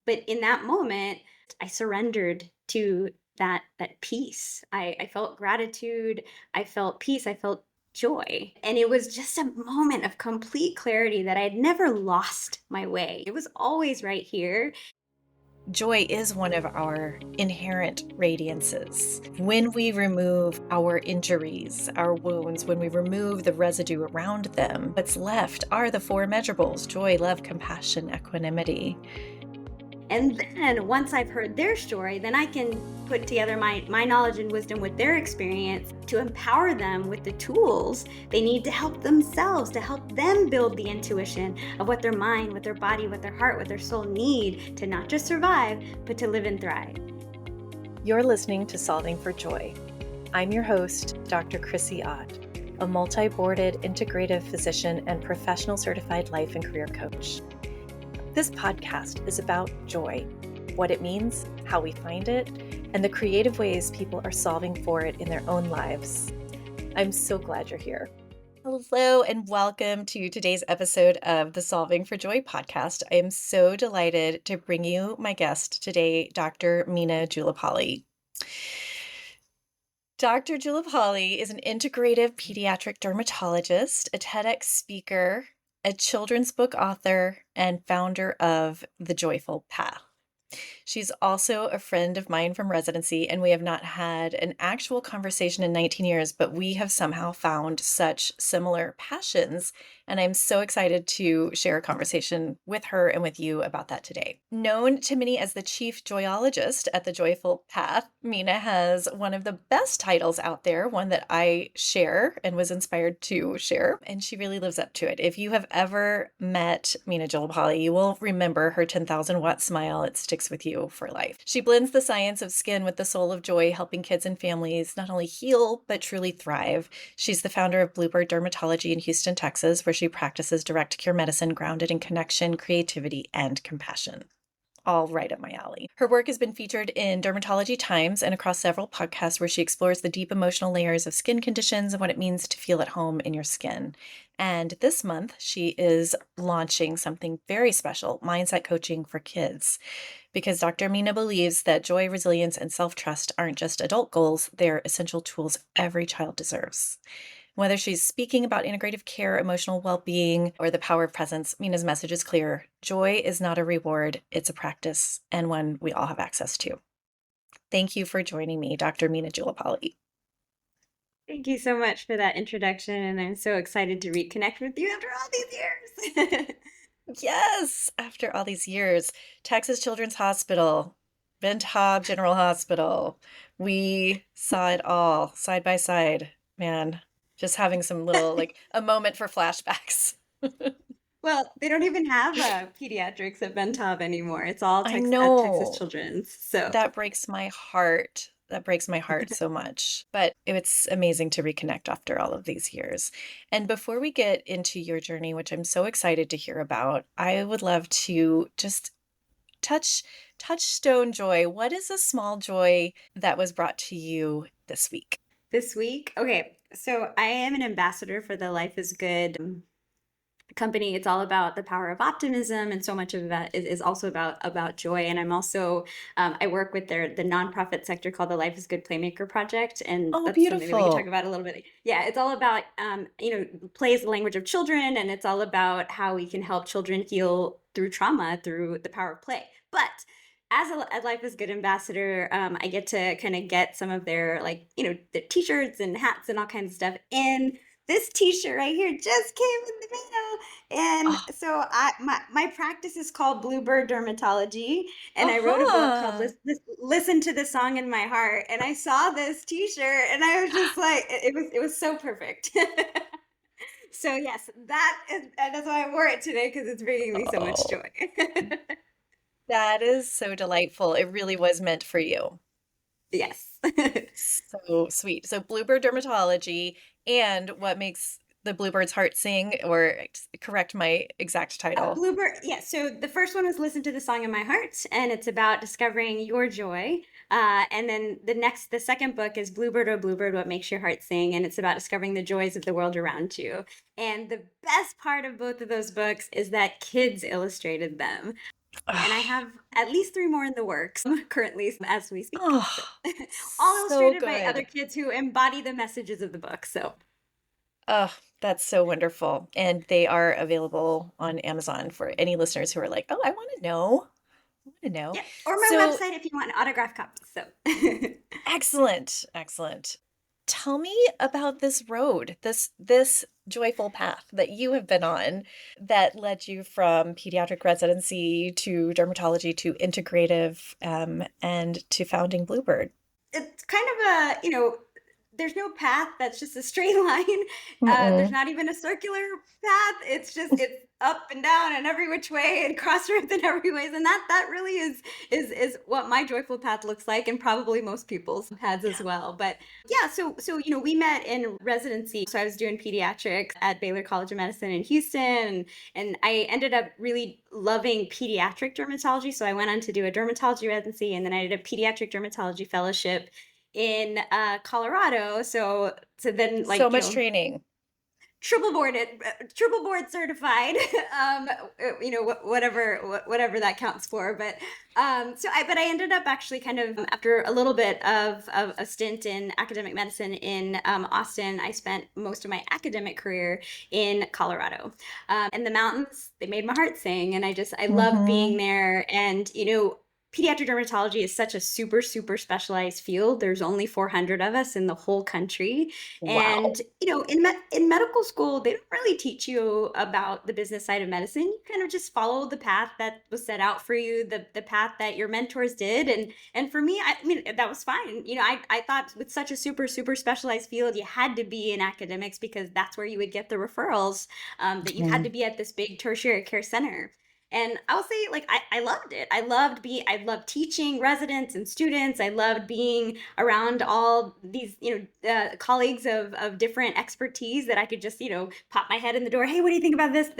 But in that moment, I surrendered to that peace. I felt gratitude, I felt peace, I felt joy. And it was just a moment of complete clarity that I had never lost my way. It was always right here. Joy is one of our inherent radiances. When we remove our injuries, our wounds, when we remove the residue around them, what's left are the four measurables: joy, love, compassion, equanimity. And then once I've heard their story, then I can put together my knowledge and wisdom with their experience to empower them with the tools they need to help themselves, to help them build the intuition of what their mind, what their body, what their heart, what their soul need to not just survive, but to live and thrive. You're listening to Solving for Joy. I'm your host, Dr. Chrissy Ott, a multi-boarded integrative physician and professional certified life and career coach. This podcast is about joy, what it means, how we find it, and the creative ways people are solving for it in their own lives. I'm so glad you're here. Hello, and welcome to today's episode of the Solving for Joy podcast. I am so delighted to bring you my guest today, Dr. Meena Julapalli. Dr. Julapalli is an integrative pediatric dermatologist, a TEDx speaker, a children's book author, and founder of The Joyful Path. She's also a friend of mine from residency, and we have not had an actual conversation in 19 years, but we have somehow found such similar passions, and I'm so excited to share a conversation with her and with you about that today. Known to many as the chief joyologist at The Joyful Path, Meena has one of the best titles out there, one that I share and was inspired to share, and she really lives up to it. If you have ever met Meena Julapalli, you will remember her 10,000 watt smile. It sticks with you for life. She blends the science of skin with the soul of joy, helping kids and families not only heal, but truly thrive. She's the founder of Bluebird Dermatology in Houston, Texas, where she practices direct cure medicine grounded in connection, creativity, and compassion. All right up my alley. Her work has been featured in Dermatology Times and across several podcasts where she explores the deep emotional layers of skin conditions and what it means to feel at home in your skin. And this month, she is launching something very special, mindset coaching for kids. Because Dr. Meena believes that joy, resilience, and self-trust aren't just adult goals, they're essential tools every child deserves. Whether she's speaking about integrative care, emotional well-being, or the power of presence, Meena's message is clear. Joy is not a reward, it's a practice, and one we all have access to. Thank you for joining me, Dr. Meena Julapalli. Thank you so much for that introduction, and I'm so excited to reconnect with you after all these years. Yes, after all these years, Texas Children's Hospital, Ben Taub General Hospital. We saw it all side by side. Man, just having some little, a moment for flashbacks. Well, they don't even have pediatrics at Bentov anymore. It's all I at Texas know. Children's. So, That breaks my heart. That breaks my heart so much. But it's amazing to reconnect after all of these years. And before we get into your journey, which I'm so excited to hear about, I would love to just touchstone joy. What is a small joy that was brought to you this week? this week, okay, so I am an ambassador for the Life is Good company. It's all about the power of optimism, and so much of that is also about joy. And I'm also I work with the nonprofit sector called the Life is Good Playmaker Project, and Oh, that's something that we can talk beautiful. about a little bit. Yeah, it's all about play is the language of children, and it's all about how we can help children heal through trauma through the power of play. But as a Life is Good ambassador, I get to kind of get some of their the t-shirts and hats and all kinds of stuff. And this t-shirt right here just came in the mail. And Oh, so my practice is called Bluebird Dermatology, and I wrote a book called uh-huh. Listen to the Song in My Heart. And I saw this t-shirt and I was just like it was so perfect. So yes, and that's why I wore it today, because it's bringing me so much Oh, joy. that is so delightful. It really was meant for you. Yes. So sweet. So Bluebird Dermatology, and what makes the Bluebird's heart sing, or correct my exact title. Bluebird, yeah. So the first one was Listen to the Song in My Heart, and it's about discovering your joy. And then the second book is Bluebird, oh Bluebird, What Makes Your Heart Sing? And it's about discovering the joys of the world around you. And the best part of both of those books is that kids illustrated them. And I have at least 3 more in the works currently as we speak. Oh, So, all so illustrated by other good. kids who embody the messages of the book, so Oh, that's so wonderful. And they are available on Amazon for any listeners who are like, oh, I want to know. I want to know. yeah, or my So website if you want autographed copies, so excellent, excellent. Tell me about this road, this joyful path that you have been on that led you from pediatric residency to dermatology to integrative and to founding Bluebird. it's kind of a, there's no path that's just a straight line. There's Mm-mm. not even a circular path. It's up and down and every which way and crossroads in every ways. And that really is what my joyful path looks like, and probably most people's paths as Yeah. well. But yeah, so we met in residency. So I was doing pediatrics at Baylor College of Medicine in Houston, and I ended up really loving pediatric dermatology. So I went on to do a dermatology residency, and then I did a pediatric dermatology fellowship in Colorado. So then, So like, much training. triple board certified, whatever that counts for. But I ended up actually kind of after a little bit of a stint in academic medicine in Austin. I spent most of my academic career in Colorado, and the mountains, they made my heart sing, and I loved Hmm. being there. And pediatric dermatology is such a super super specialized field. There's only 400 of us in the whole country, Wow. and in medical school, they don't really teach you about the business side of medicine. You kind of just follow the path that was set out for you, the path that your mentors did, and for me, I mean, that was fine. I thought with such a super super specialized field, you had to be in academics because that's where you would get the referrals. That you had to Mhm. be at this big tertiary care center. And I'll say, like, I loved it. I loved teaching residents and students. I loved being around all these, colleagues of different expertise that I could just, pop my head in the door. Hey, what do you think about this,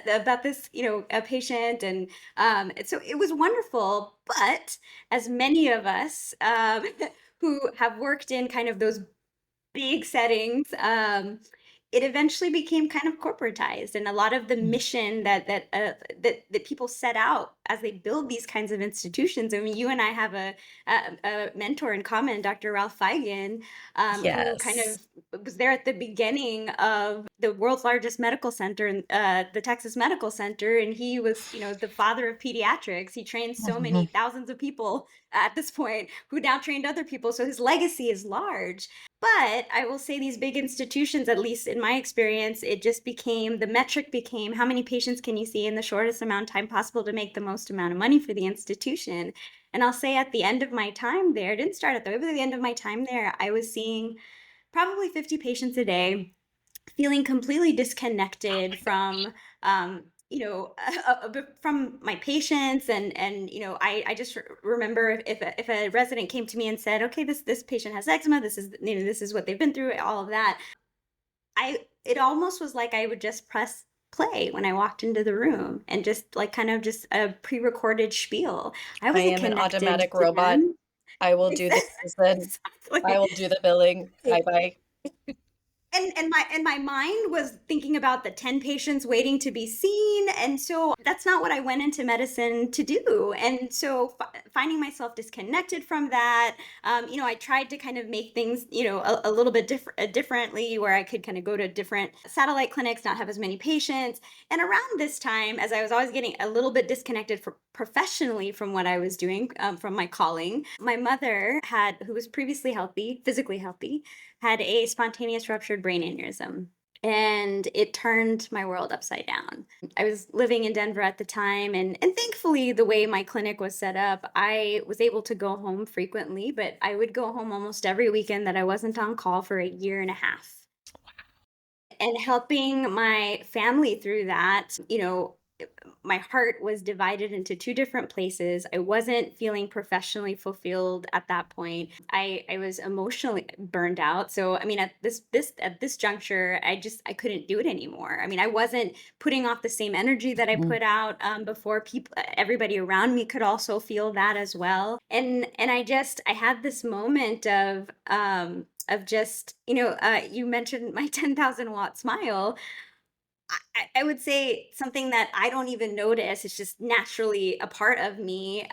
about this, a patient? And so it was wonderful. But as many of us, who have worked in kind of those big settings, it eventually became kind of corporatized, and a lot of the mission that people set out as they build these kinds of institutions. I mean, you and I have a mentor in common, Dr. Ralph Feigen, who kind Yes. of was there at the beginning of the world's largest medical center, the Texas Medical Center, and he was, the father of pediatrics. He trained so Mhm. many thousands of people at this point, who now trained other people. So his legacy is large. But I will say these big institutions, at least in my experience, it just became the metric became how many patients can you see in the shortest amount of time possible to make the most amount of money for the institution. And I'll say at the end of my time there, it didn't start at the end of my time there, I was seeing probably 50 patients a day, feeling completely disconnected from from my patients. And I just remember if a resident came to me and said, okay, this patient has eczema, this is what they've been through, all of that, I it almost was like I would just press play when I walked into the room, and just like kind of just a pre-recorded spiel. I I wasn't am an connected automatic to robot. them. I will do the medicine. I Exactly. will do the billing. Bye bye. And my mind was thinking about the 10 patients waiting to be seen, and so that's not what I went into medicine to do. And so finding myself disconnected from that, I tried to kind of make things, a little bit differently, where I could kind of go to different satellite clinics, not have as many patients. And around this time, as I was always getting a little bit disconnected professionally from what I was doing, from my calling, my mother had, who was previously healthy, physically healthy, had a spontaneous ruptured brain aneurysm. And it turned my world upside down. I was living in Denver at the time, and thankfully, the way my clinic was set up, I was able to go home frequently, but I would go home almost every weekend that I wasn't on call for a year and a half. And helping my family through that, my heart was divided into two different places. I wasn't feeling professionally fulfilled at that point. I was emotionally burned out. So I mean, at this juncture, I couldn't do it anymore. I mean, I wasn't putting off the same energy that I Mhm. put out, before. People, everybody around me could also feel that as well. And I had this moment of just, you mentioned my 10,000 watt smile. I would say something that I don't even notice, it's just naturally a part of me,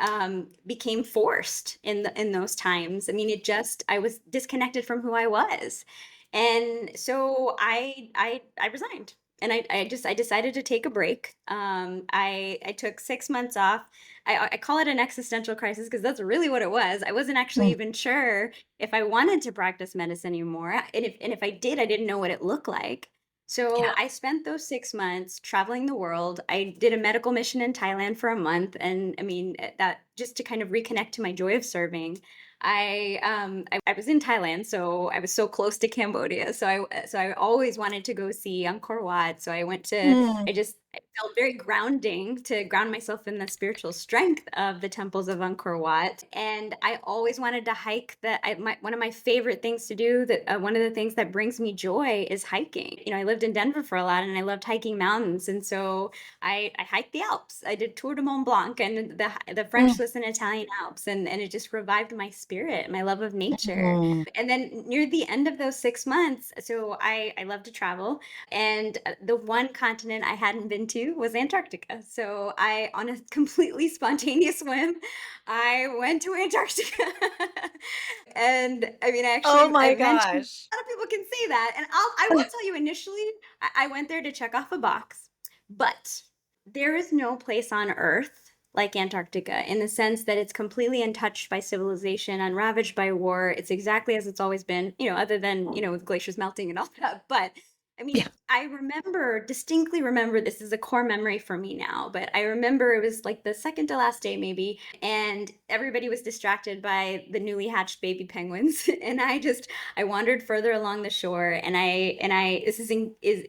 became forced in those times. I mean, I was disconnected from who I was. And so I resigned. And I decided to take a break. I took 6 months off. I call it an existential crisis because that's really what it was. I wasn't actually Mm, even sure if I wanted to practice medicine anymore. And if I did, I didn't know what it looked like. yeah. So I spent those 6 months traveling the world. I did a medical mission in Thailand for a month, and I mean that just to kind of reconnect to my joy of serving. I was in Thailand, so I was so close to Cambodia. So I always wanted to go see Angkor Wat. So I went to. Mm, I felt very grounding to ground myself in the spiritual strength of the temples of Angkor Wat. And I always wanted to hike. One of my favorite things to do, that one of the things that brings me joy is hiking. I lived in Denver for a lot, and I loved hiking mountains. And so I hiked the Alps. I did Tour de Mont Blanc and the French, mm, Swiss, and Italian Alps, and it just revived my spirit, my love of nature. mm. And then near the end of those 6 months, so I love to travel, and the one continent I hadn't been to was Antarctica. So on a completely spontaneous whim, I went to Antarctica. And I mean, Oh I my mentioned, gosh. a lot of people can say that, and I will tell you, initially, I went there to check off a box, but there is no place on Earth like Antarctica, in the sense that it's completely untouched by civilization, unravaged by war. It's exactly as it's always been, other than, with glaciers melting and all that. But I mean, Yeah. distinctly remember, this is a core memory for me now, but I remember it was like the second to last day, maybe, and everybody was distracted by the newly hatched baby penguins. And I wandered further along the shore, this is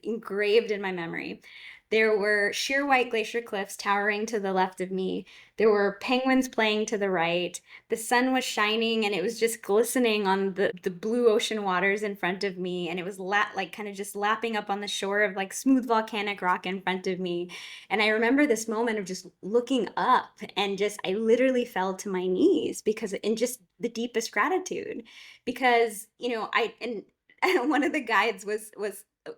engraved in my memory. There were sheer white glacier cliffs towering to the left of me. There were penguins playing to the right. The sun was shining, and it was just glistening on the blue ocean waters in front of me. And it was like kind of just lapping up on the shore of like smooth volcanic rock in front of me. And I remember this moment of just looking up, and I literally fell to my knees, because in just the deepest gratitude. Because, and one of the guides was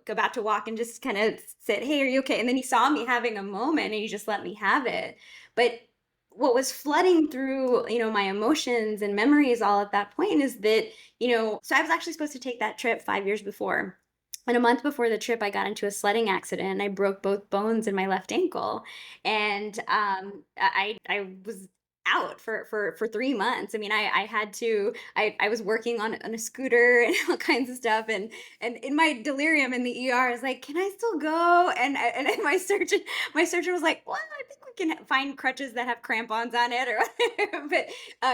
about to walk and just kind of said, "Hey, are you okay?" And then he saw me having a moment, and he just let me have it. But what was flooding through, my emotions and memories all at that point is that, so I was actually supposed to take that trip 5 years before. And a month before the trip, I got into a sledding accident, and I broke both bones in my left ankle. And I was out for 3 months. I mean, I had to, I was working on a scooter and all kinds of stuff. And in my delirium in the ER, I was like, "Can I still go?" And my surgeon was like, "Well, I think we can find crutches that have crampons on it or whatever." But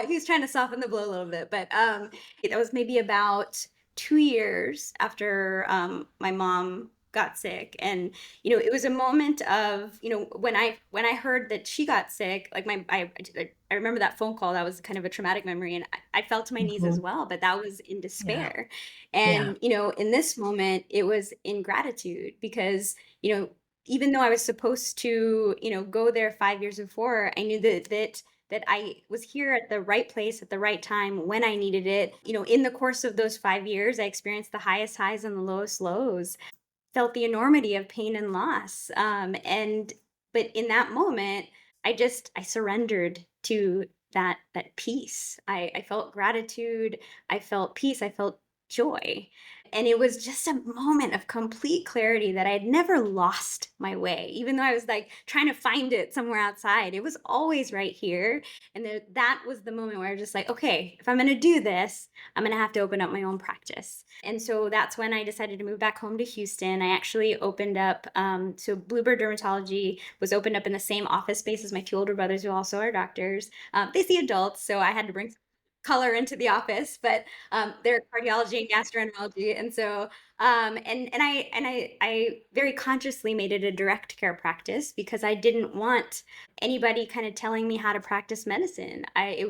he was trying to soften the blow a little bit. But that was maybe about 2 years after my mom got sick. And it was a moment of, when I heard that she got sick, like I remember that phone call. That was kind of a traumatic memory, and I fell to my knees as Mhm. well, but that was in Yeah. despair. Yeah. And in this moment, it was in gratitude, because you know even though I was supposed to go there 5 years before, I knew that I was here at the right place at the right time when I needed it. In the course of those 5 years, I experienced the highest highs and the lowest lows, felt the enormity of pain and loss. But in that moment, I surrendered to that peace. I felt gratitude, I felt peace, I felt joy. And it was just a moment of complete clarity, that I had never lost my way, even though I was like trying to find it somewhere outside. It was always right here. And that was the moment where I was just like, okay, if I'm going to do this, I'm going to have to open up my own practice. And so that's when I decided to move back home to Houston. I actually opened up, so Bluebird Dermatology was opened up in the same office space as my two older brothers, who also are doctors. They see adults, so I had to bring color into the office, but they're cardiology and gastroenterology. And so, I very consciously made it a direct care practice, because I didn't want anybody kind of telling me how to practice medicine. I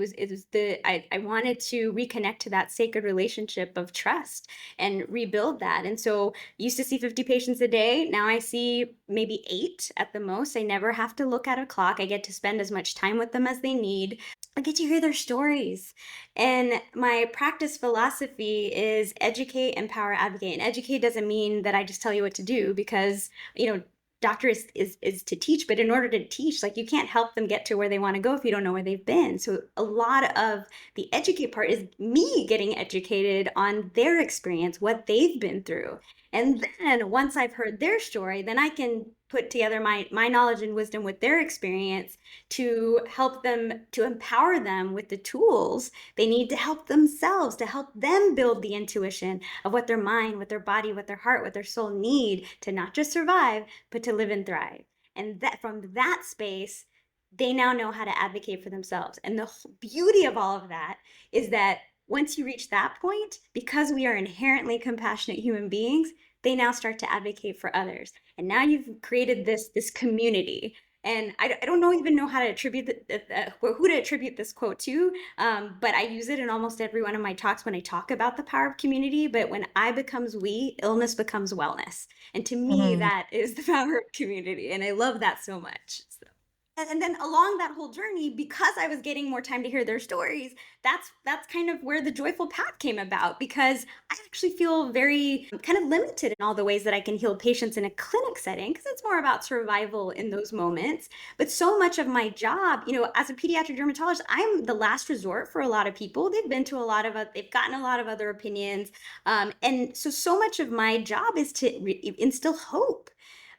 wanted to reconnect to that sacred relationship of trust and rebuild that. And so, used to see 50 patients a day. Now I see maybe 8 at the most. I never have to look at a clock. I get to spend as much time with them as they need. I get to hear their stories. And my practice philosophy is educate, empower, advocate. And educate doesn't mean that I just tell you what to do, because, doctor is to teach, but in order to teach, like, you can't help them get to where they want to go if you don't know where they've been. So a lot of the educate part is me getting educated on their experience, what they've been through. And then once I've heard their story, then I can put together my knowledge and wisdom with their experience to help them, to empower them with the tools they need to help themselves, to help them build the intuition of what their mind, what their body, what their heart, what their soul need to not just survive, but to live and thrive. And that from that space, they now know how to advocate for themselves. And the beauty of all of that is that once you reach that point, because we are inherently compassionate human beings, they now start to advocate for others. And now you've created this community. And I don't know even know how to attribute who to attribute this quote to, but I use it in almost every one of my talks when I talk about the power of community. But when I becomes we, illness becomes wellness. And to me, Mm. that is the power of community. And I love that so much. So. And then along that whole journey, because I was getting more time to hear their stories, that's kind of where the joyful path came about, because I actually feel very kind of limited in all the ways that I can heal patients in a clinic setting, because it's more about survival in those moments. But so much of my job, as a pediatric dermatologist, I'm the last resort for a lot of people. They've been to a lot of, they've gotten a lot of other opinions. And so much of my job is to instill hope.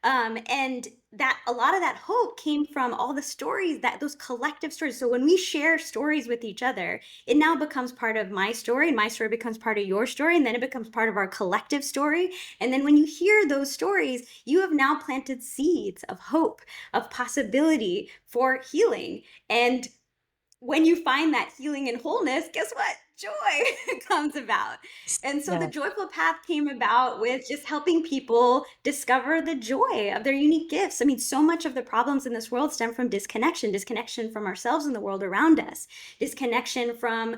And that a lot of that hope came from all the stories, that those collective stories. So when we share stories with each other, it now becomes part of my story, and my story becomes part of your story, and then it becomes part of our collective story. And then when you hear those stories, you have now planted seeds of hope, of possibility for healing. And when you find that healing and wholeness, guess what? Joy comes about. And so the Yeah. joyful path came about with just helping people discover the joy of their unique gifts. I mean, so much of the problems in this world stem from disconnection from ourselves and the world around us, disconnection from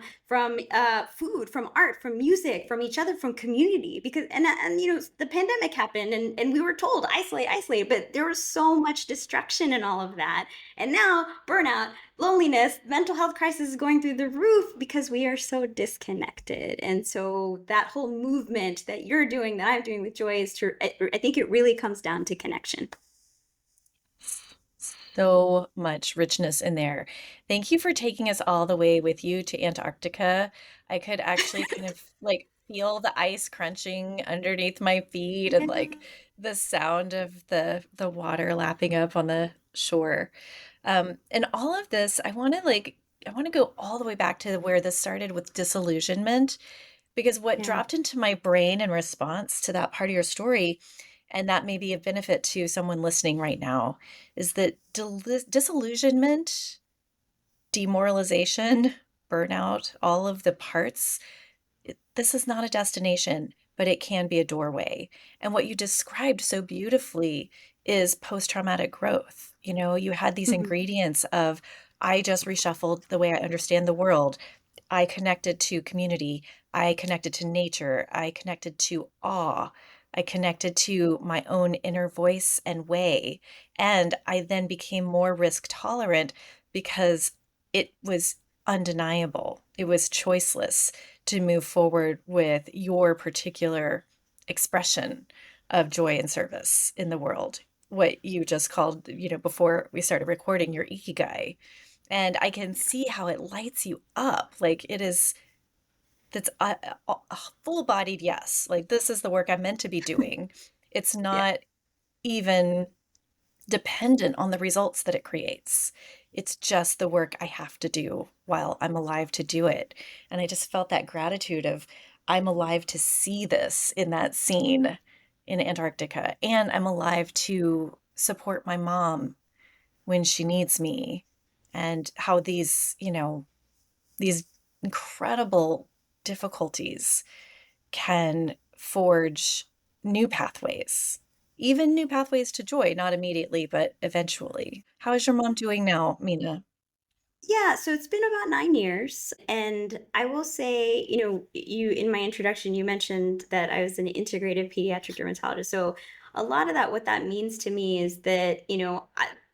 food, from art, from music, from each other, from community. Because the pandemic happened, and we were told isolate, isolate, but there was so much destruction in all of that. And now burnout, loneliness, mental health crisis is going through the roof because we are so disconnected. And so that whole movement that you're doing, that I'm doing with Joy, I think it really comes down to connection. So much richness in there. Thank you for taking us all the way with you to Antarctica. I could actually kind of like feel the ice crunching underneath my feet and Yeah. like the sound of the water lapping up on the shore. And all of this, I want to go all the way back to where this started with disillusionment, because what Yeah. dropped into my brain in response to that part of your story, and that may be a benefit to someone listening right now, is that disillusionment, demoralization, burnout, all of the parts, this is not a destination, but it can be a doorway. And what you described so beautifully is post traumatic growth. You had these Mhm. ingredients of, I just reshuffled the way I understand the world. I connected to community. I connected to nature. I connected to awe. I connected to my own inner voice and way. And I then became more risk tolerant because it was undeniable. It was choiceless to move forward with your particular expression of joy and service in the world. What you just called, before we started recording, your ikigai. And I can see how it lights you up. Like that's a full-bodied yes. Like this is the work I'm meant to be doing. It's Yeah. not even dependent on the results that it creates. It's just the work I have to do while I'm alive to do it. And I just felt that gratitude of I'm alive to see this in that scene in Antarctica. And I'm alive to support my mom when she needs me. And how these incredible difficulties can forge new pathways, even new pathways to joy, not immediately, but eventually. How is your mom doing now, Meena? Yeah, so it's been about 9 years. And I will say, you in my introduction, you mentioned that I was an integrative pediatric dermatologist. So a lot of that, what that means to me is that,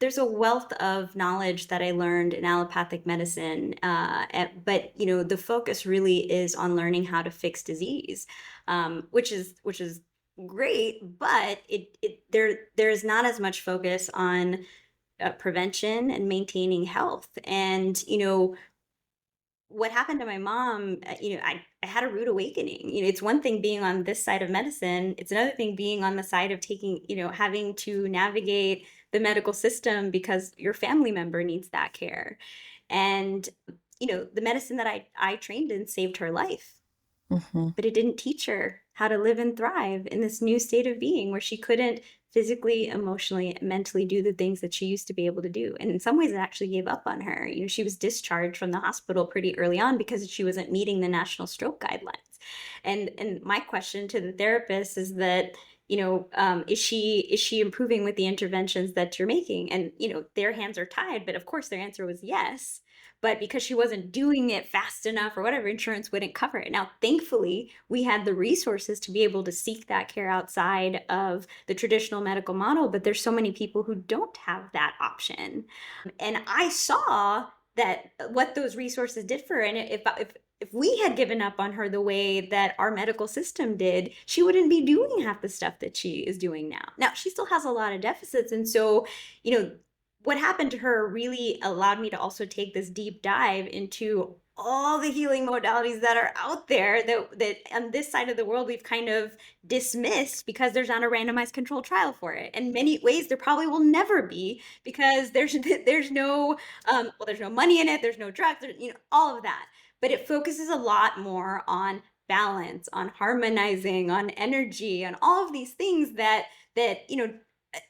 there's a wealth of knowledge that I learned in allopathic medicine. But, the focus really is on learning how to fix disease, which is great, but there's not as much focus on prevention and maintaining health. And what happened to my mom, I had a rude awakening. It's one thing being on this side of medicine, it's another thing being on the side of taking, having to navigate the medical system because your family member needs that care. And, the medicine that I trained in saved her life, Mhm. but it didn't teach her how to live and thrive in this new state of being where she couldn't physically, emotionally, mentally do the things that she used to be able to do. And in some ways, it actually gave up on her. She was discharged from the hospital pretty early on because she wasn't meeting the national stroke guidelines. And my question to the therapist is that, is she improving with the interventions that you're making? And their hands are tied, but of course their answer was yes. But because she wasn't doing it fast enough or whatever, insurance wouldn't cover it. Now, thankfully, we had the resources to be able to seek that care outside of the traditional medical model, but there's so many people who don't have that option. And I saw that what those resources did for her. And if we had given up on her the way that our medical system did, she wouldn't be doing half the stuff that she is doing now. Now, she still has a lot of deficits. And so, you know, what happened to her really allowed me to also take this deep dive into all the healing modalities that are out there that on this side of the world we've kind of dismissed because there's not a randomized controlled trial for it. In many ways there probably will never be because there's no there's no money in it, there's no drugs, all of that. But it focuses a lot more on balance, on harmonizing, on energy, on all of these things that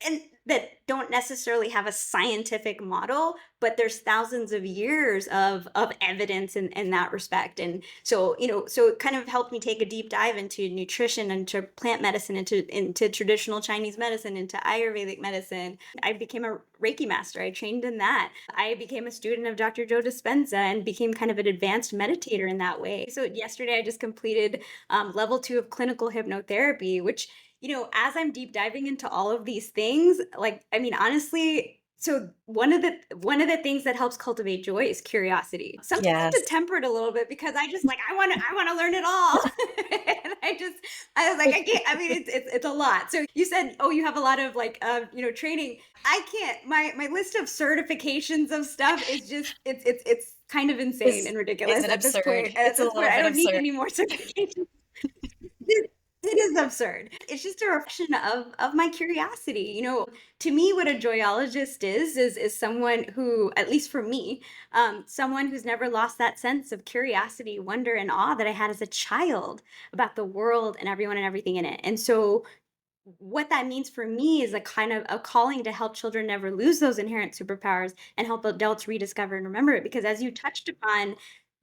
and that don't necessarily have a scientific model, but there's thousands of years of evidence in that respect. And so, so it kind of helped me take a deep dive into nutrition, into plant medicine, into traditional Chinese medicine, into Ayurvedic medicine. I became a Reiki master. I trained in that. I became a student of Dr. Joe Dispenza and became kind of an advanced meditator in that way. So yesterday I just completed level 2 of clinical hypnotherapy, which as I'm deep diving into all of these things, like, I mean, honestly, so one of the things that helps cultivate joy is curiosity. Sometimes I have to Yes. temper it a little bit because I just like I want to learn it all. And I was like I can't. I mean, it's a lot. So you said, oh, you have a lot of like training. I can't. My list of certifications of stuff is just it's kind of insane Is and is ridiculous it at this absurd? point. And at It's a this point, little I bit don't need absurd. any more certifications. It is absurd. It's just a reflection of my curiosity. To me, what a joyologist is someone who, at least for me, someone who's never lost that sense of curiosity, wonder, and awe that I had as a child about the world and everyone and everything in it. And so what that means for me is a kind of a calling to help children never lose those inherent superpowers and help adults rediscover and remember it. Because as you touched upon,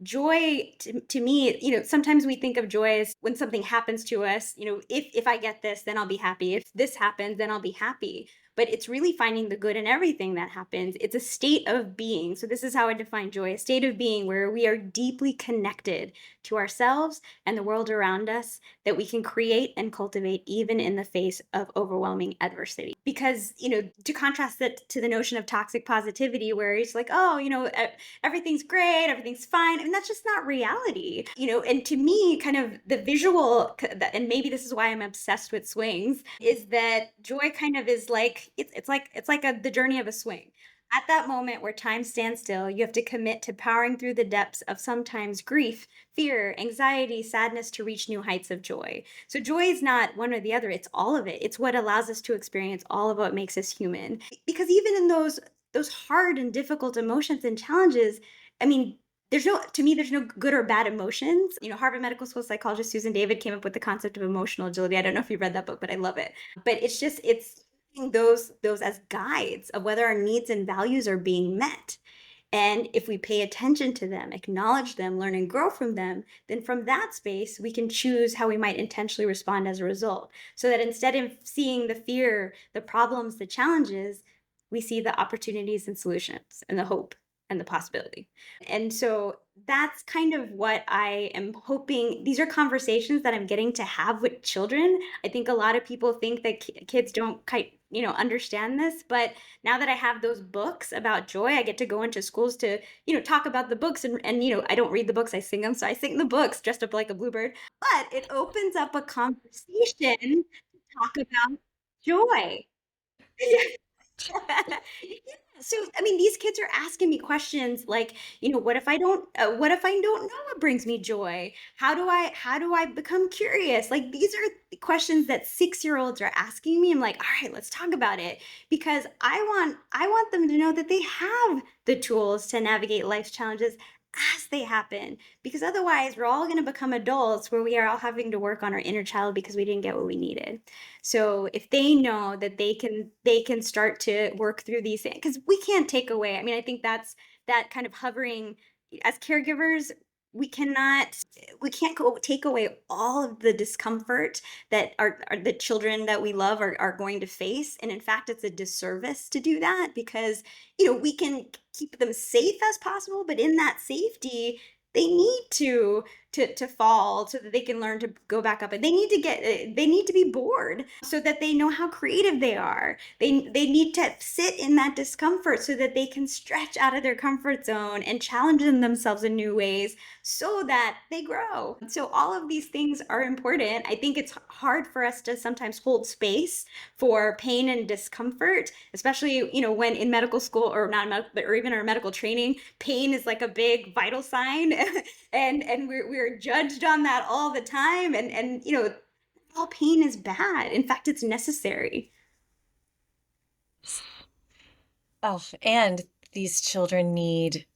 joy to me, sometimes we think of joy as when something happens to us, if I get this, then I'll be happy. If this happens, then I'll be happy. But it's really finding the good in everything that happens. It's a state of being. So this is how I define joy, a state of being where we are deeply connected to ourselves and the world around us that we can create and cultivate even in the face of overwhelming adversity. Because, to contrast it to the notion of toxic positivity, where it's like, oh, everything's great, everything's fine. I mean, that's just not reality, and to me, kind of the visual, and maybe this is why I'm obsessed with swings, is that joy kind of is like, it's like the journey of a swing. At that moment where time stands still, you have to commit to powering through the depths of sometimes grief, fear, anxiety, sadness to reach new heights of joy. So joy is not one or the other, it's all of it. It's what allows us to experience all of what makes us human. Because even in those hard and difficult emotions and challenges, I mean, there's no good or bad emotions. Harvard Medical School psychologist Susan David came up with the concept of emotional agility. I don't know if you've read that book, but I love it. But it's using those as guides of whether our needs and values are being met. And if we pay attention to them, acknowledge them, learn and grow from them, then from that space, we can choose how we might intentionally respond as a result. So that instead of seeing the fear, the problems, the challenges, we see the opportunities and solutions and the hope and the possibility. And so that's kind of what I am hoping. These are conversations that I'm getting to have with children. I think a lot of people think that kids don't quite, understand this, but now that I have those books about joy, I get to go into schools to, talk about the books and I don't read the books, I sing them. So I sing the books dressed up like a bluebird, but it opens up a conversation talk about joy. Yeah, so, I mean, these kids are asking me questions like, what if I don't know what brings me joy? How do I become curious? Like, these are the questions that 6-year-olds are asking me. I'm like, all right, let's talk about it because I want them to know that they have the tools to navigate life's challenges as they happen. Because otherwise, we're all going to become adults where we are all having to work on our inner child because we didn't get what we needed. So if they know that they can start to work through these things, because we can't take away. I mean, I think that's that kind of hovering as caregivers, we cannot we can't go take away all of the discomfort that are the children that we love are going to face. And in fact, it's a disservice to do that because we can keep them safe as possible, but in that safety, they need to fall so that they can learn to go back up, and they need to be bored so that they know how creative they are. They need to sit in that discomfort so that they can stretch out of their comfort zone and challenge themselves in new ways so that they grow. So all of these things are important. I think it's hard for us to sometimes hold space for pain and discomfort, especially when in medical school, or not medical, but or even our medical training, pain is like a big vital sign. And we're judged on that all the time. And all pain is bad. In fact, it's necessary. Oh, and these children need,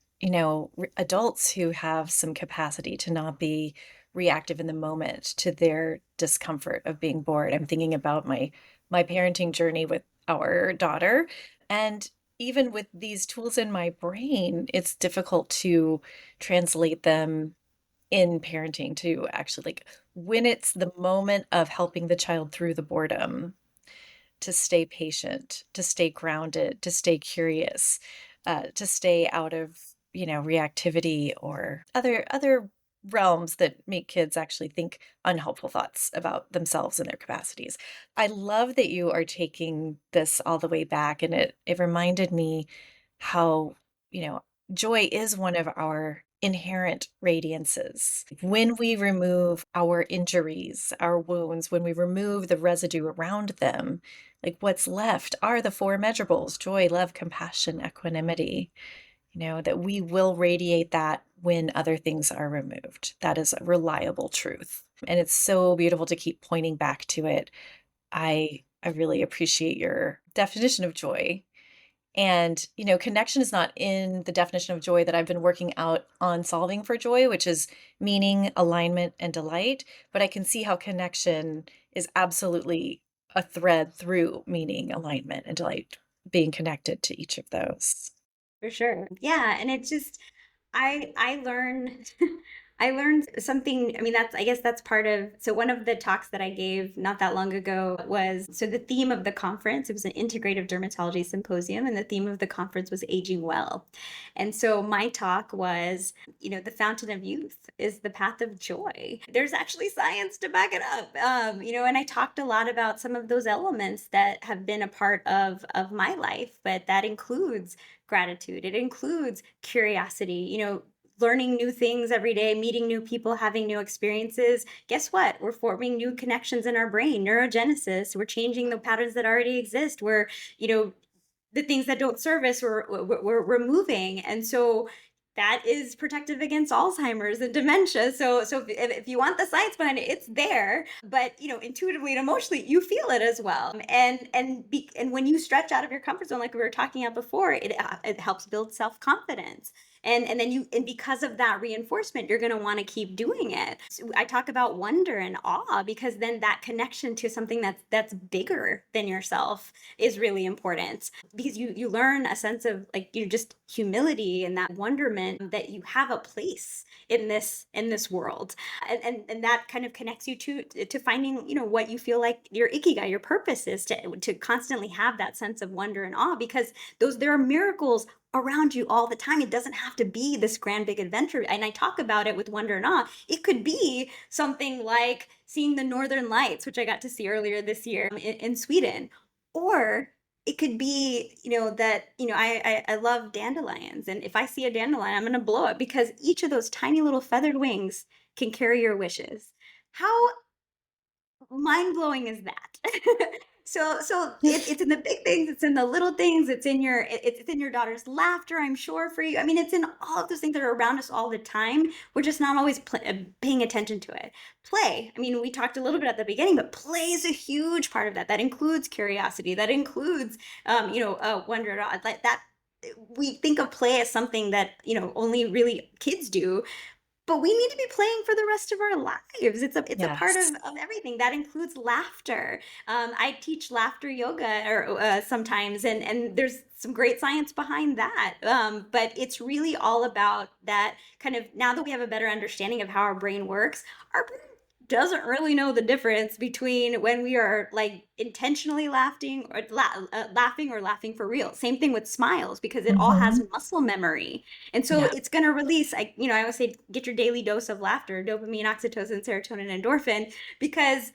adults who have some capacity to not be reactive in the moment to their discomfort of being bored. I'm thinking about my parenting journey with our daughter, and even with these tools in my brain, it's difficult to translate them in parenting to actually like when it's the moment of helping the child through the boredom to stay patient, to stay grounded, to stay curious, to stay out of, reactivity or other realms that make kids actually think unhelpful thoughts about themselves and their capacities. I love that you are taking this all the way back, and it reminded me how, you know, joy is one of our inherent radiances. When we remove our injuries, our wounds, when we remove the residue around them, like what's left are the four measurables: joy, love, compassion, equanimity. That we will radiate that when other things are removed. That is a reliable truth. And it's so beautiful to keep pointing back to it. I really appreciate your definition of joy. And, connection is not in the definition of joy that I've been working out on solving for joy, which is meaning, alignment, and delight. But I can see how connection is absolutely a thread through meaning, alignment, and delight, being connected to each of those. For sure. Yeah, and it's just I learned I learned something. I mean, that's I guess that's part of. So one of the talks that I gave not that long ago was, so the theme of the conference, it was an integrative dermatology symposium, and the theme of the conference was aging well. And so my talk was, the fountain of youth is the path of joy. There's actually science to back it up. And I talked a lot about some of those elements that have been a part of my life, but that includes gratitude. It includes curiosity, learning new things every day, meeting new people, having new experiences. Guess what? We're forming new connections in our brain, neurogenesis. We're changing the patterns that already exist. You know, the things that don't serve us we're removing. And so that is protective against Alzheimer's and dementia. So if you want the science behind it, it's there. But intuitively and emotionally, you feel it as well. And when you stretch out of your comfort zone, like we were talking about before, it helps build self confidence. And because of that reinforcement, you're going to want to keep doing it. So I talk about wonder and awe because then that connection to something that's bigger than yourself is really important, because you learn a sense of like just humility and that wonderment that you have a place in this world. And that kind of connects you to finding what you feel like your ikigai, your purpose is, to constantly have that sense of wonder and awe, because there are miracles around you all the time. It doesn't have to be this grand big adventure. And I talk about it with wonder and awe. It could be something like seeing the northern lights, which I got to see earlier this year in Sweden. Or it could be, that, I love dandelions. And if I see a dandelion, I'm going to blow it, because each of those tiny little feathered wings can carry your wishes. How mind blowing is that? It's in the big things, it's in the little things, it's in your daughter's laughter, I'm sure for you. I mean, it's in all of those things that are around us all the time. We're just not always paying attention to it. Play. I mean, we talked a little bit at the beginning, but play is a huge part of that. That includes curiosity. That includes, wonder. Like that. We think of play as something that only really kids do, but we need to be playing for the rest of our lives. It's a part Yes. of everything. That includes laughter. I teach laughter yoga or sometimes, and there's some great science behind that. But it's really all about that kind of, now that we have a better understanding of how our brain works, our brain doesn't really know the difference between when we are like intentionally laughing or laughing for real. Same thing with smiles, because it all has Mhm. muscle memory, and so Yeah. it's going to release, I always say, get your daily dose of laughter, dopamine, oxytocin, serotonin, endorphin, because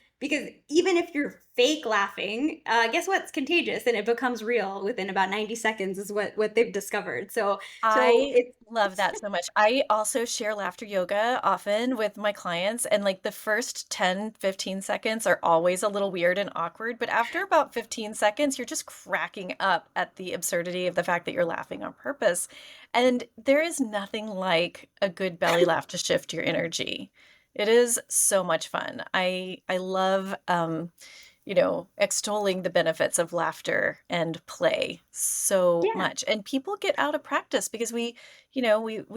even if you're fake laughing, guess what? It's contagious and it becomes real within about 90 seconds is what they've discovered. So I it's love that so much. I also share laughter yoga often with my clients, and like the first 10, 15 seconds are always a little weird and awkward, but after about 15 seconds, you're just cracking up at the absurdity of the fact that you're laughing on purpose. And there is nothing like a good belly laugh to shift your energy. It is so much fun. I love extolling the benefits of laughter and play so yeah. much. And people get out of practice because we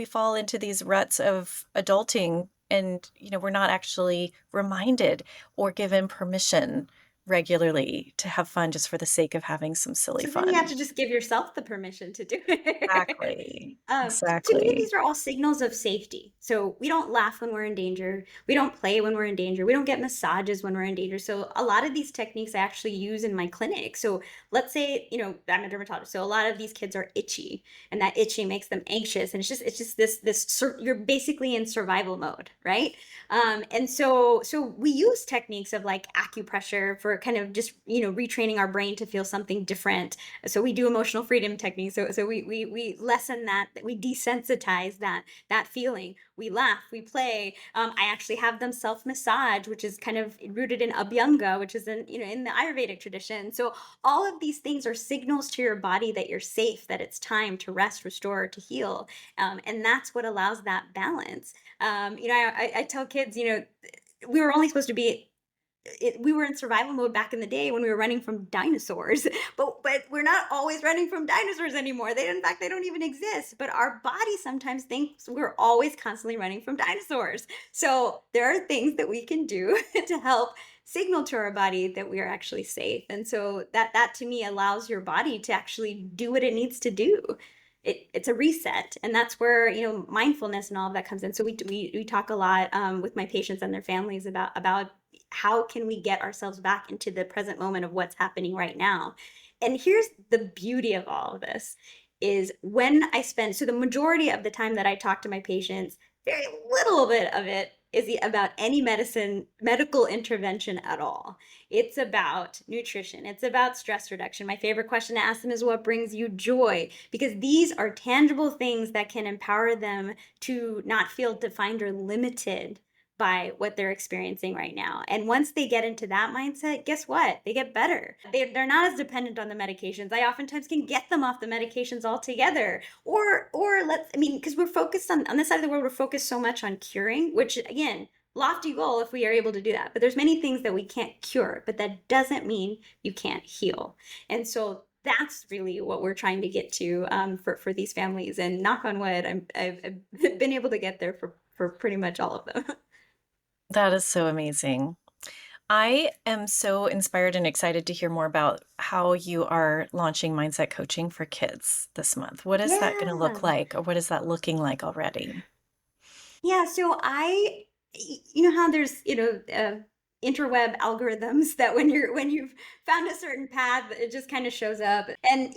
fall into these ruts of adulting and we're not actually reminded or given permission regularly to have fun just for the sake of having some silly So then you have fun. to just give yourself the permission to do it. Exactly. To me, Exactly. these are all signals of safety. So we don't laugh when we're in danger. We don't play when we're in danger. We don't get massages when we're in danger. So a lot of these techniques I actually use in my clinic. So let's say, I'm a dermatologist. So a lot of these kids are itchy, and that itching makes them anxious. And it's just you're basically in survival mode, right? And so we use techniques of like acupressure for kind of just, retraining our brain to feel something different. So we do emotional freedom techniques. So we lessen that, we desensitize that feeling. We laugh, we play. I actually have them self massage, which is kind of rooted in Abhyanga, which is in the Ayurvedic tradition. So all of these things are signals to your body that you're safe, that it's time to rest, restore, to heal, and that's what allows that balance. I tell kids, we were only supposed to be we were in survival mode back in the day when we were running from dinosaurs, but we're not always running from dinosaurs anymore. In fact, they don't even exist, but our body sometimes thinks we're always constantly running from dinosaurs. So there are things that we can do to help signal to our body that we are actually safe, and so that to me allows your body to actually do what it needs to do. It's a reset, and that's where mindfulness and all of that comes in. So we talk a lot with my patients and their families about how can we get ourselves back into the present moment of what's happening right now. And here's the beauty of all of this is when I spend, so the majority of the time that I talk to my patients, very little bit of it is about any medical intervention at all. It's about nutrition. It's about stress reduction. My favorite question to ask them is, what brings you joy? Because these are tangible things that can empower them to not feel defined or limited by what they're experiencing right now. And once they get into that mindset, guess what? They get better. They're not as dependent on the medications. I oftentimes can get them off the medications altogether. Because we're focused on this side of the world, we're focused so much on curing, which again, lofty goal if we are able to do that. But there's many things that we can't cure, but that doesn't mean you can't heal. And so that's really what we're trying to get to for these families. And knock on wood, I've been able to get there for pretty much all of them. That is so amazing. I am so inspired and excited to hear more about how you are launching mindset coaching for kids this month. What is that going to look Yeah. like, or what is that looking like already? Yeah, so you know how there's, interweb algorithms that when you've found a certain path, it just kind of shows up. And,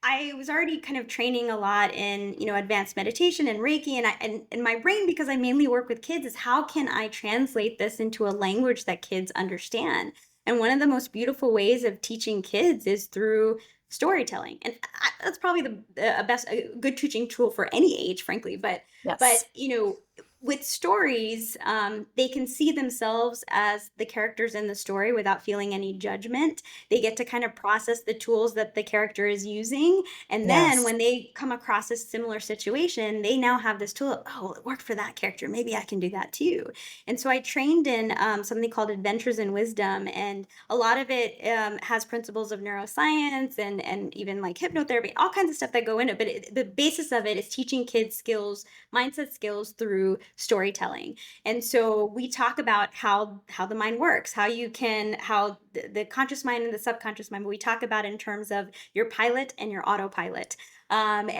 I was already kind of training a lot in, advanced meditation and Reiki, and my brain, because I mainly work with kids, is how can I translate this into a language that kids understand? And one of the most beautiful ways of teaching kids is through storytelling. And that's probably a good teaching tool for any age, frankly. But Yes. but with stories, they can see themselves as the characters in the story without feeling any judgment. They get to kind of process the tools that the character is using. And then Yes. when they come across a similar situation, they now have this tool. Oh, well, it worked for that character. Maybe I can do that too. And so I trained in something called Adventures in Wisdom. And a lot of it has principles of neuroscience and even like hypnotherapy, all kinds of stuff that go in it. But the basis of it is teaching kids skills, mindset skills through storytelling. And so we talk about how the mind works, how you can how the conscious mind and the subconscious mind. But we talk about in terms of your pilot and your autopilot. And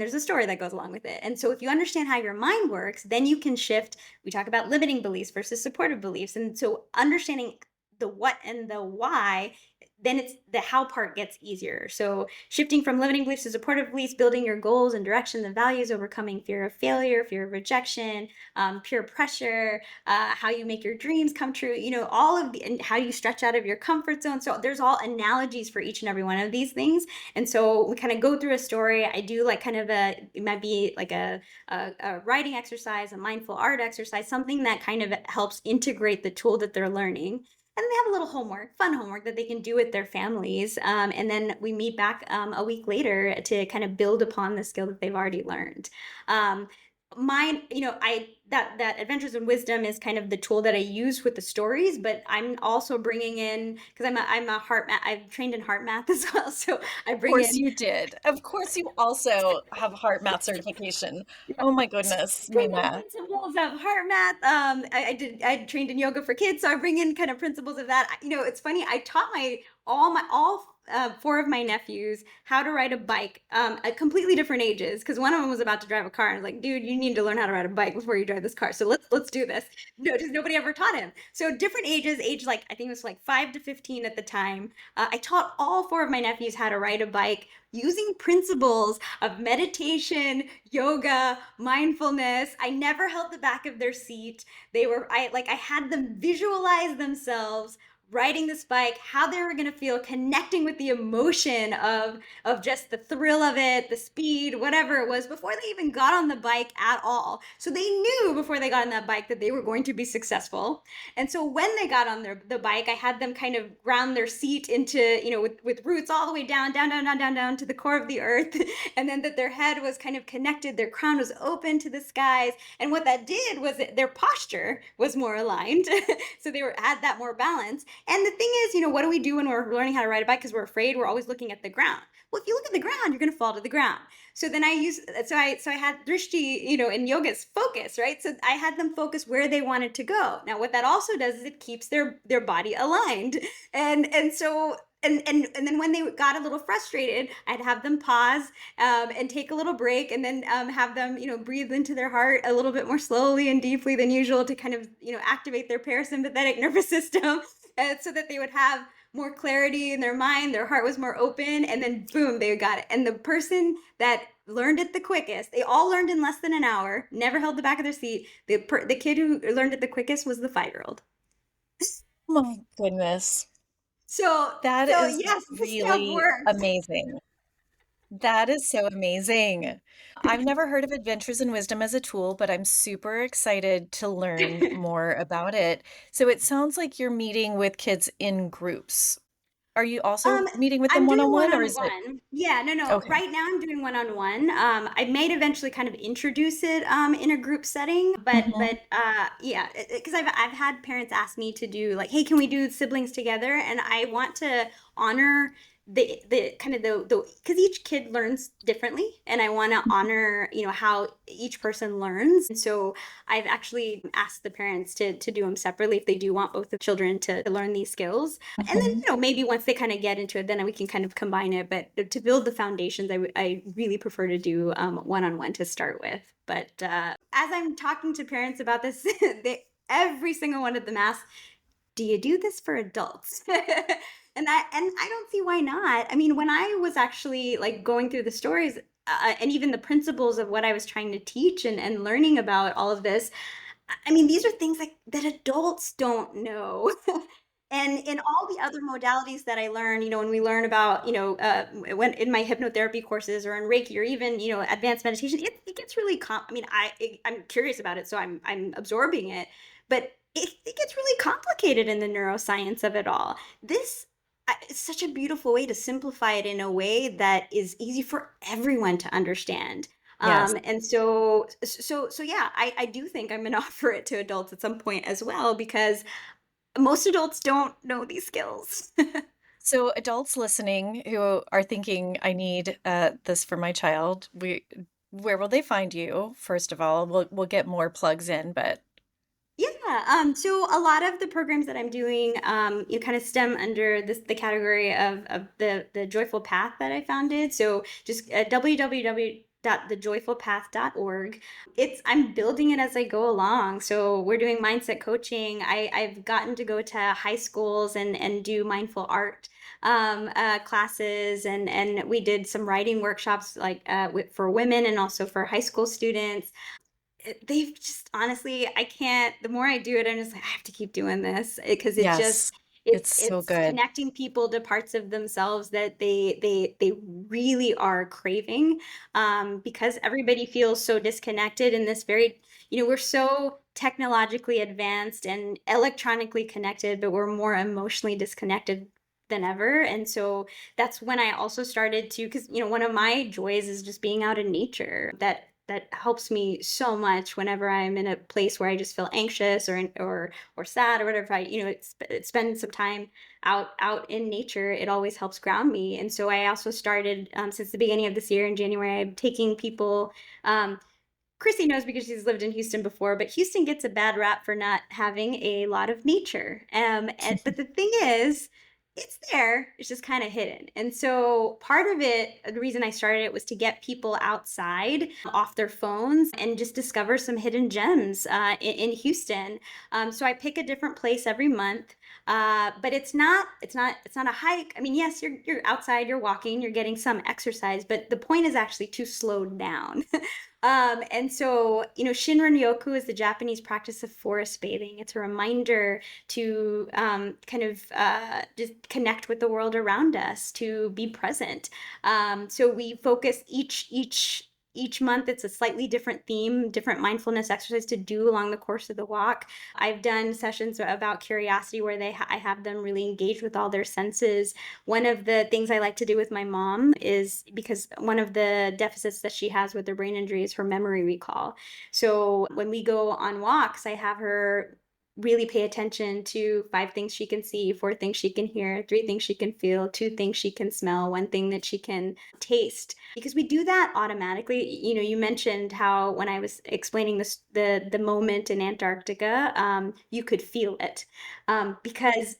there's a story that goes along with it. And so if you understand how your mind works, then you can shift. We talk about limiting beliefs versus supportive beliefs. And so understanding the what and the why, then it's the how part gets easier. So shifting from limiting beliefs to supportive beliefs, building your goals and direction and values, overcoming fear of failure, fear of rejection, peer pressure, how you make your dreams come true, all of the, and how you stretch out of your comfort zone. So there's all analogies for each and every one of these things. And so we kind of go through a story. I do like kind of it might be like a writing exercise, a mindful art exercise, something that kind of helps integrate the tool that they're learning. And they have a little homework, fun homework that they can do with their families. And then we meet back a week later to kind of build upon the skill that they've already learned. Um, Mine, I that Adventures in Wisdom is kind of the tool that I use with the stories, but I'm also bringing in because I'm a heart math. I've trained in heart math as well, so I Of bring course in you did. Of course you also have heart math certification. Oh my goodness, bring in Meena. principles of heart math. I trained in yoga for kids, so I bring in kind of principles of that. It's funny. I taught all four of my nephews how to ride a bike at completely different ages because one of them was about to drive a car and I was like, dude, you need to learn how to ride a bike before you drive this car. So let's do this. No, just nobody ever taught him. So different ages, age like I think it was like 5 to 15 at the time. I taught all four of my nephews how to ride a bike using principles of meditation, yoga, mindfulness. I never held the back of their seat. I had them visualize themselves riding this bike, how they were going to feel, connecting with the emotion of just the thrill of it, the speed, whatever it was, before they even got on the bike at all. So they knew before they got on that bike that they were going to be successful. And so when they got on the bike, I had them kind of ground their seat into, with roots all the way down, down, down, down, down, down to the core of the earth. And then that their head was kind of connected, their crown was open to the skies. And what that did was that their posture was more aligned. So had that more balance. And the thing is, what do we do when we're learning how to ride a bike? Because we're afraid, we're always looking at the ground. Well, if you look at the ground, you're going to fall to the ground. So then I had drishti, in yoga's focus, right? So I had them focus where they wanted to go. Now, what that also does is it keeps their body aligned, and then when they got a little frustrated, I'd have them pause and take a little break, and then have them, breathe into their heart a little bit more slowly and deeply than usual to kind of, activate their parasympathetic nervous system, so that they would have more clarity in their mind, their heart was more open, and then boom, they got it. And the person that learned it the quickest, they all learned in less than an hour, never held the back of their seat. The kid who learned it the quickest was the 5-year-old. Oh my goodness. So, That so is yes, this stuff really works. amazing. That is so amazing. I've never heard of Adventures in Wisdom as a tool, but I'm super excited to learn more about it. So it sounds like you're meeting with kids in groups. Are you Um, also meeting with them I'm doing one-on-one or is it one-on-one. Yeah, no. okay? Right now I'm doing one-on-one. I may eventually kind of introduce it in a group setting, Mhm, yeah, because I've had parents ask me to do like, hey, can we do siblings together? And I want to honor the kind of the because each kid learns differently, and I want to mhm, honor how each person learns. And so I've actually asked the parents to do them separately if they do want both the children to learn these skills. And then, mhm. maybe once they kind of get into it, then we can kind of combine it. But to build the foundations, I really prefer to do one-on-one to start with. But as I'm talking to parents about this, every single one of them asks, do you do this for adults? And I don't see why not. I mean, when I was actually like going through the stories, and even the principles of what I was trying to teach and learning about all of this, I mean, these are things like that adults don't know. And in all the other modalities that I learn, when we learn about, when in my hypnotherapy courses or in Reiki or even, advanced meditation, it gets really I mean, I'm curious about it, so I'm absorbing it, but it gets really complicated in the neuroscience of it all. It's such a beautiful way to simplify it in a way that is easy for everyone to understand. Yes. And so yeah, I do think I'm gonna offer it to adults at some point as well, because most adults don't know these skills. So adults listening who are thinking, "I need, this for my child," where will they find you, first of all? We'll get more plugs in, but Yeah, so a lot of the programs that I'm doing, you kind of stem under the category of the Joyful Path that I founded. So just www.thejoyfulpath.org. I'm building it as I go along. So we're doing mindset coaching. I've gotten to go to high schools and do mindful art classes, and we did some writing workshops like for women and also for high school students. They've just honestly, I can't. The more I do it, I'm just like, I have to keep doing this because it just yes, it's so it's good. connecting people to parts of themselves that they really are craving. Because everybody feels so disconnected in this very, we're so technologically advanced and electronically connected, but we're more emotionally disconnected than ever. And so that's when I also started to, because one of my joys is just being out in nature. That helps me so much whenever I'm in a place where I just feel anxious or sad or whatever. Spend some time out in nature. It always helps ground me. And so I also started, since the beginning of this year in January. I'm taking people. Chrissy knows because she's lived in Houston before, but Houston gets a bad rap for not having a lot of nature. But the thing is, it's there. It's just kind of hidden. And so part of it, the reason I started it was to get people outside off their phones and just discover some hidden gems in Houston. So I pick a different place every month. But it's not a hike. I mean, yes, you're outside, you're walking, you're getting some exercise, but the point is actually to slow down. And so, Shinrin Yoku is the Japanese practice of forest bathing. It's a reminder to kind of just connect with the world around us, to be present. So we focus each month. It's a slightly different theme, different mindfulness exercise to do along the course of the walk. I've done sessions about curiosity where I have them really engage with all their senses. One of the things I like to do with my mom is, because one of the deficits that she has with her brain injury is her memory recall. So when we go on walks, I have her really pay attention to 5 things she can see, 4 things she can hear, 3 things she can feel, 2 things she can smell, 1 thing that she can taste. Because we do that automatically. You mentioned how when I was explaining the moment in Antarctica, you could feel it, because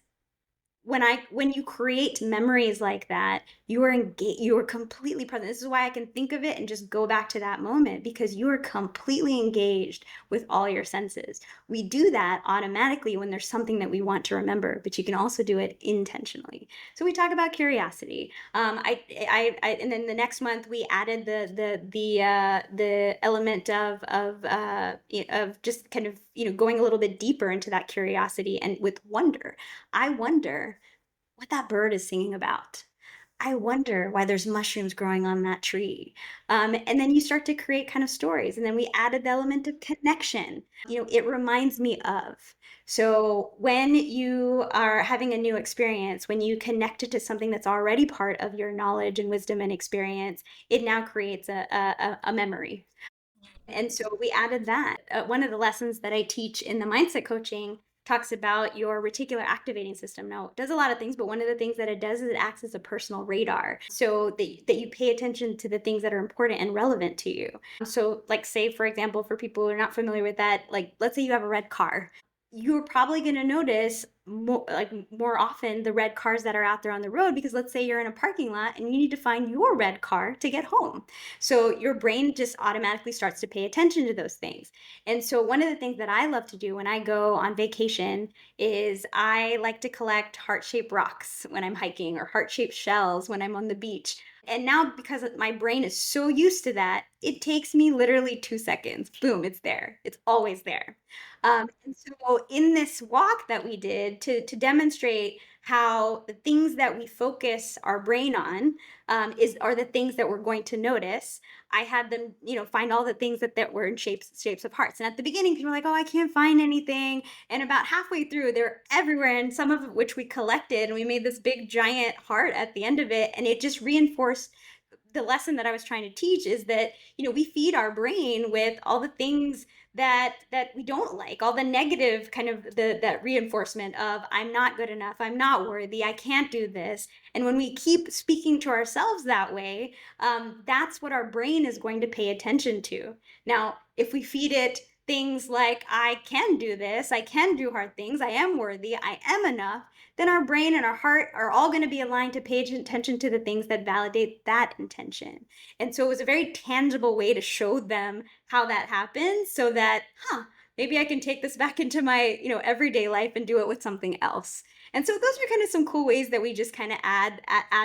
when you create memories like that, you are completely present. This is why I can think of it and just go back to that moment, because you are completely engaged with all your senses. We do that automatically when there's something that we want to remember, but you can also do it intentionally. So we talk about curiosity. And then the next month we added the element of just kind of going a little bit deeper into that curiosity and with wonder. I wonder what that bird is singing about. I wonder why there's mushrooms growing on that tree. And then you start to create kind of stories. And then we added the element of connection. It reminds me of. So when you are having a new experience, when you connect it to something that's already part of your knowledge and wisdom and experience, it now creates a memory. And so we added that. One of the lessons that I teach in the mindset coaching talks about your reticular activating system. Now, it does a lot of things, but one of the things that it does is it acts as a personal radar, so that you pay attention to the things that are important and relevant to you. So, like, say, for example, for people who are not familiar with that, like, let's say you have a red car. You're probably going to notice more often the red cars that are out there on the road, because let's say you're in a parking lot and you need to find your red car to get home. So your brain just automatically starts to pay attention to those things. And so one of the things that I love to do when I go on vacation is I like to collect heart-shaped rocks when I'm hiking, or heart-shaped shells when I'm on the beach. And now, because my brain is so used to that, it takes me literally 2 seconds. Boom, it's there. It's always there. And so in this walk that we did to demonstrate how the things that we focus our brain on are the things that we're going to notice. I had them, find all the things that were in shapes of hearts. And at the beginning, people were like, "Oh, I can't find anything." And about halfway through, they're everywhere, and some of which we collected, and we made this big giant heart at the end of it, and it just reinforced the lesson that I was trying to teach, is that, we feed our brain with all the things that we don't like, all the negative kind of that reinforcement of I'm not good enough, I'm not worthy, I can't do this. And when we keep speaking to ourselves that way, that's what our brain is going to pay attention to. Now, if we feed it things like I can do this, I can do hard things, I am worthy, I am enough, then our brain and our heart are all going to be aligned to pay attention to the things that validate that intention. And so it was a very tangible way to show them how that happens, so that, maybe I can take this back into my, everyday life and do it with something else. And so those are kind of some cool ways that we just kind of add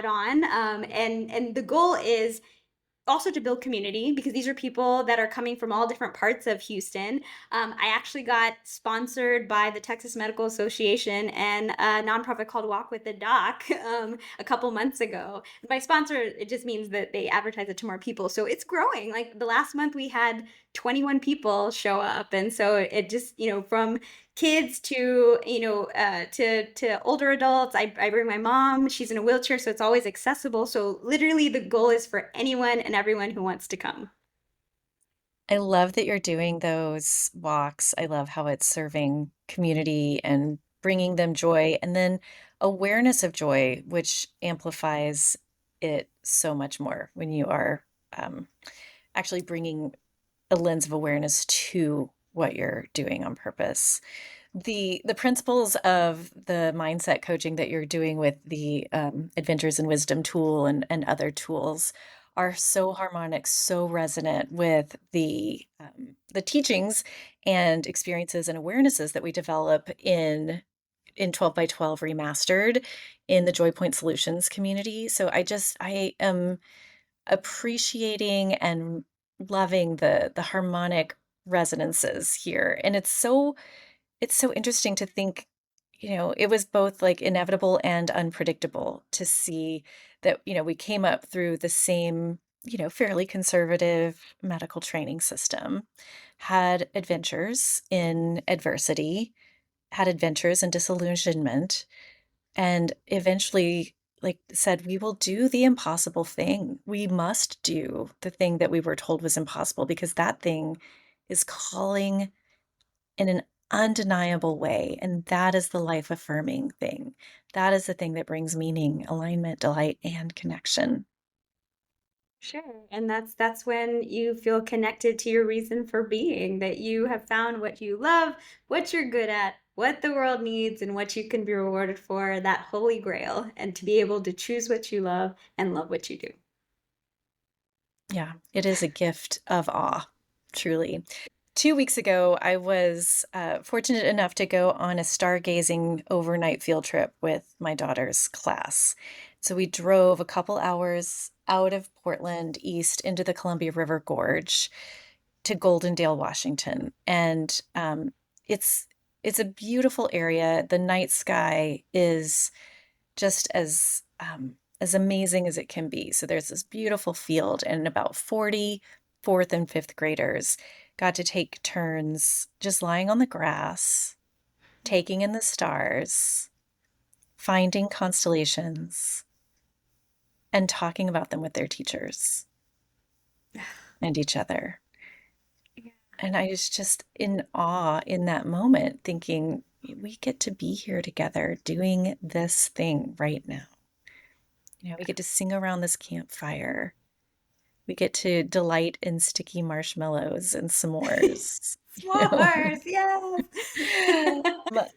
on. And the goal is also to build community, because these are people that are coming from all different parts of Houston. I actually got sponsored by the Texas Medical Association and a nonprofit called Walk with the Doc a couple months ago. By sponsor, it just means that they advertise it to more people. So it's growing. Like the last month, we had 21 people show up, and so it just, from kids to, to older adults. I bring my mom, she's in a wheelchair, so it's always accessible. So literally the goal is for anyone and everyone who wants to come. I love that you're doing those walks. I love how it's serving community and bringing them joy, and then awareness of joy, which amplifies it so much more when you are um, actually bringing a lens of awareness to what you're doing on purpose. The principles of the mindset coaching that you're doing with the Adventures in Wisdom tool and other tools are so harmonic, so resonant with the teachings and experiences and awarenesses that we develop in 12 by 12 remastered in the Joy Point Solutions community. So I am appreciating and loving the harmonic resonances here, and it's so interesting to think, it was both like inevitable and unpredictable to see that, we came up through the same, fairly conservative medical training system, had adventures in adversity, had adventures in disillusionment, and eventually like said, we will do the impossible thing. We must do the thing that we were told was impossible because that thing is calling in an undeniable way. And that is the life affirming thing. That is the thing that brings meaning, alignment, delight, and connection. Sure. And that's when you feel connected to your reason for being, that you have found what you love, what you're good at, what the world needs, and what you can be rewarded for, that holy grail, and to be able to choose what you love and love what you do. Yeah, it is a gift of awe, truly. 2 weeks ago, I was fortunate enough to go on a stargazing overnight field trip with my daughter's class. So we drove a couple hours out of Portland east into the Columbia River Gorge to Goldendale, Washington, and it's it's a beautiful area. The night sky is just as amazing as it can be. So there's this beautiful field, and about 40 fourth and fifth graders got to take turns just lying on the grass, taking in the stars, finding constellations, and talking about them with their teachers and each other. And I was just in awe in that moment, thinking, we get to be here together doing this thing right now. We get to sing around this campfire. We get to delight in sticky marshmallows and s'mores. You know? S'mores, yes. But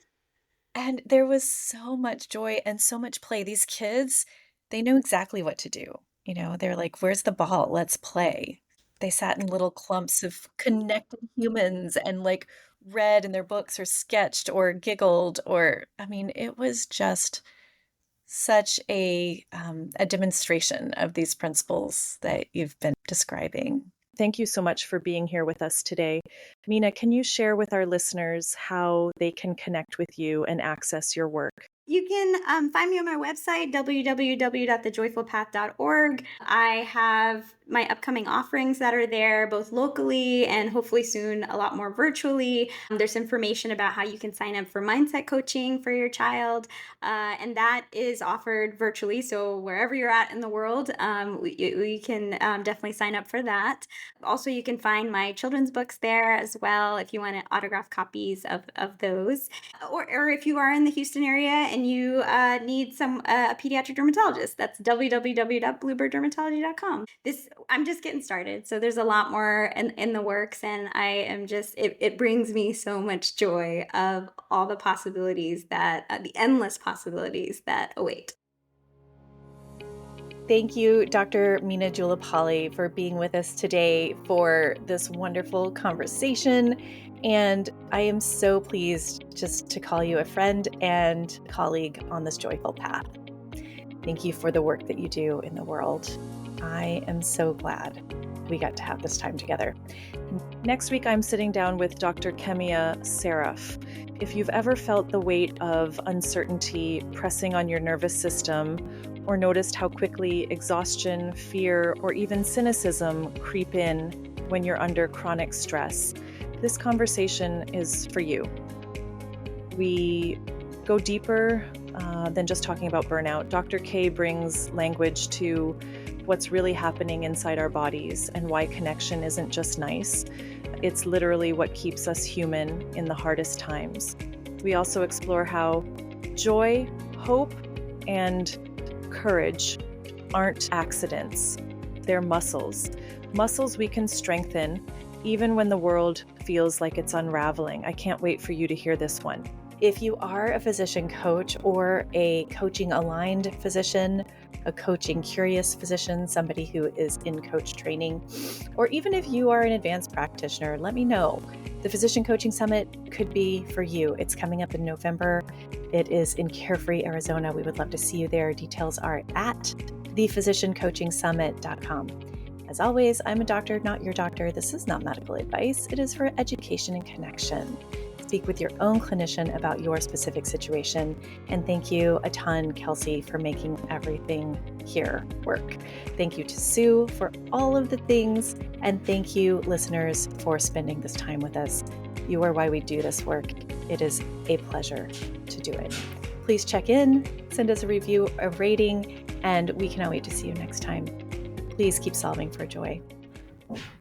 and there was so much joy and so much play. These kids, they know exactly what to do. They're like, "Where's the ball? Let's play." They sat in little clumps of connected humans and like read in their books or sketched or giggled or I mean, it was just such a demonstration of these principles that you've been describing. Thank you so much for being here with us today. Meena, can you share with our listeners how they can connect with you and access your work? You can find me on my website, www.thejoyfulpath.org. I have my upcoming offerings that are there, both locally and hopefully soon a lot more virtually. There's information about how you can sign up for mindset coaching for your child, and that is offered virtually. So wherever you're at in the world, we can definitely sign up for that. Also, you can find my children's books there as well if you want autograph copies of those. Or if you are in the Houston area and you need some a pediatric dermatologist, that's www.bluebirddermatology.com. This I'm just getting started, so there's a lot more in the works, and I am just it brings me so much joy of all the possibilities that the endless possibilities that await. Thank you, Dr. Meena Julapalli, for being with us today for this wonderful conversation. And I am so pleased just to call you a friend and colleague on this joyful path. Thank you for the work that you do in the world. I am so glad we got to have this time together. Next week, I'm sitting down with Dr. Kemia Seraph. If you've ever felt the weight of uncertainty pressing on your nervous system, or noticed how quickly exhaustion, fear, or even cynicism creep in when you're under chronic stress, this conversation is for you. We go deeper than just talking about burnout. Dr. K brings language to what's really happening inside our bodies and why connection isn't just nice. It's literally what keeps us human in the hardest times. We also explore how joy, hope, and courage aren't accidents. They're muscles. Muscles we can strengthen even when the world feels like it's unraveling. I can't wait for you to hear this one. If you are a physician coach or a coaching aligned physician, a coaching curious physician, somebody who is in coach training, or even if you are an advanced practitioner, let me know. The Physician Coaching Summit could be for you. It's coming up in November. It is in Carefree, Arizona. We would love to see you there. Details are at thephysiciancoachingsummit.com. As always, I'm a doctor, not your doctor. This is not medical advice. It is for education and connection. Speak with your own clinician about your specific situation. And thank you a ton, Kelsey, for making everything here work. Thank you to Sue for all of the things. And thank you, listeners, for spending this time with us. You are why we do this work. It is a pleasure to do it. Please check in, send us a review, a rating, and we cannot wait to see you next time. Please keep solving for joy.